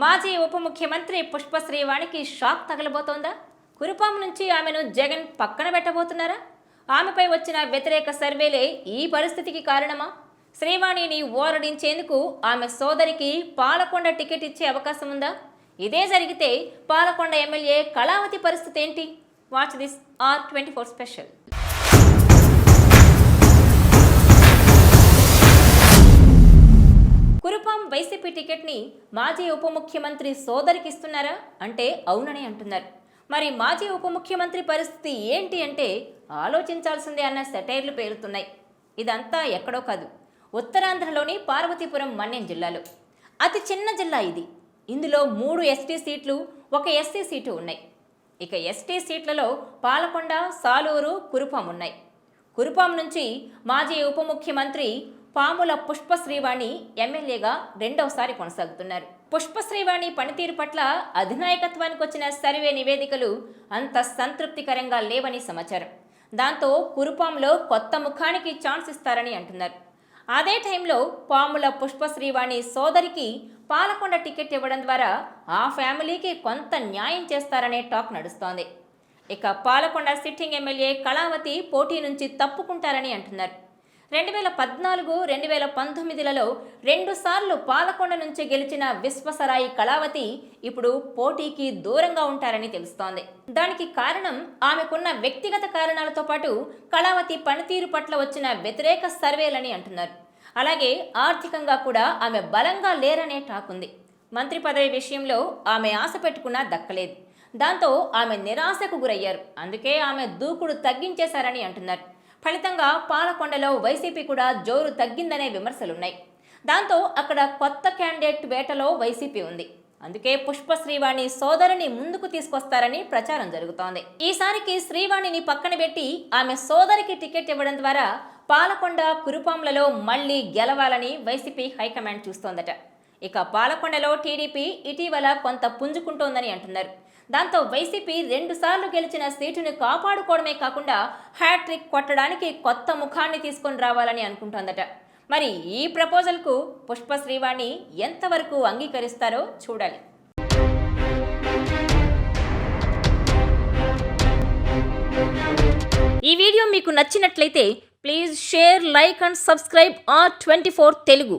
మాజీ ఉప ముఖ్యమంత్రి పుష్ప శ్రీవాణికి షాక్ తగలబోతోందా? కురుపాం నుంచి ఆమెను జగన్ పక్కన పెట్టబోతున్నారా? ఆమెపై వచ్చిన వ్యతిరేక సర్వేలే ఈ పరిస్థితికి కారణమా? శ్రీవాణిని ఓరడించేందుకు ఆమె సోదరికి పాలకొండ టికెట్ ఇచ్చే అవకాశం ఉందా? ఇదే జరిగితే పాలకొండ ఎమ్మెల్యే కళావతి పరిస్థితి ఏంటి? Watch this R24 special. Kurupam YCP టికెట్ని మాజీ ఉప ముఖ్యమంత్రి సోదరికి ఇస్తున్నారా అంటే అవునని అంటున్నారు. మరి మాజీ ఉప ముఖ్యమంత్రి పరిస్థితి ఏంటి అంటే ఆలోచించాల్సిందే అన్న సెటైర్లు పేలుతున్నాయి. ఇదంతా ఎక్కడో కాదు, ఉత్తరాంధ్రలోని పార్వతీపురం మన్యం జిల్లాలో. అతి చిన్న జిల్లా ఇది. ఇందులో 3 ఎస్టీ సీట్లు, 1 ఎస్సీ సీటు ఉన్నాయి. ఇక ఎస్టీ సీట్లలో పాలకొండ, సాలూరు, కురుపాం ఉన్నాయి. కురుపాం నుంచి మాజీ ఉప ముఖ్యమంత్రి పాముల పుష్ప శ్రీవాణి ఎమ్మెల్యేగా రెండవసారి కొనసాగుతున్నారు. పుష్ప శ్రీవాణి పనితీరు పట్ల అధినాయకత్వానికి వచ్చిన సర్వే నివేదికలు అంత సంతృప్తికరంగా లేవని సమాచారం. దాంతో కురుపాంలో కొత్త ముఖానికి ఛాన్స్ ఇస్తారని అంటున్నారు. అదే టైంలో పాముల పుష్ప శ్రీవాణి సోదరికి పాలకొండ టికెట్ ఇవ్వడం ద్వారా ఆ ఫ్యామిలీకి కొంత న్యాయం చేస్తారనే టాక్ నడుస్తోంది. ఇక పాలకొండ సిట్టింగ్ ఎమ్మెల్యే కళావతి పోటీ నుంచి తప్పుకుంటారని అంటున్నారు. 2014, 2019లలో 2 సార్లు పాలకొండ నుంచి గెలిచిన విశ్వసరాయి కళావతి ఇప్పుడు పోటీకి దూరంగా ఉంటారని తెలుస్తోంది. దానికి కారణం ఆమెకున్న వ్యక్తిగత కారణాలతో పాటు కళావతి పనితీరు పట్ల వచ్చిన వ్యతిరేక సర్వేలని అంటున్నారు. అలాగే ఆర్థికంగా కూడా ఆమె బలంగా లేరనే టాక్ ఉంది. మంత్రి పదవి విషయంలో ఆమె ఆశ పెట్టుకున్నా దక్కలేదు. దాంతో ఆమె నిరాశకు గురయ్యారు. అందుకే ఆమె దూకుడు తగ్గించేశారని అంటున్నారు. ఫలితంగా పాలకొండలో వైసీపీ కూడా జోరు తగ్గిందనే విమర్శలున్నాయి. దాంతో అక్కడ కొత్త క్యాండిడేట్ వేటలో వైసీపీ ఉంది. అందుకే పుష్ప శ్రీవాణి సోదరిని ముందుకు తీసుకొస్తారని ప్రచారం జరుగుతోంది. ఈసారికి శ్రీవాణిని పక్కన పెట్టి ఆమె సోదరికి టికెట్ ఇవ్వడం ద్వారా పాలకొండ, కురుపాంలలో మళ్లీ గెలవాలని వైసీపీ హైకమాండ్ చూస్తోందట. ఇక పాలకొండలో టీడీపీ ఇటీవల కొంత పుంజుకుంటోందని అంటున్నారు. దాంతో వైసీపీ 2 సార్లు గెలిచిన సీటును కాపాడుకోవడమే కాకుండా హ్యాట్రిక్ కొట్టడానికి కొత్త ముఖాన్ని తీసుకొని రావాలని అనుకుంటోందట. మరి ఈ ప్రపోజల్కు పుష్ప శ్రీవాణి ఎంతవరకు అంగీకరిస్తారో చూడాలి. ఈ వీడియో మీకు నచ్చినట్లయితే please share, like and subscribe R24 Telugu.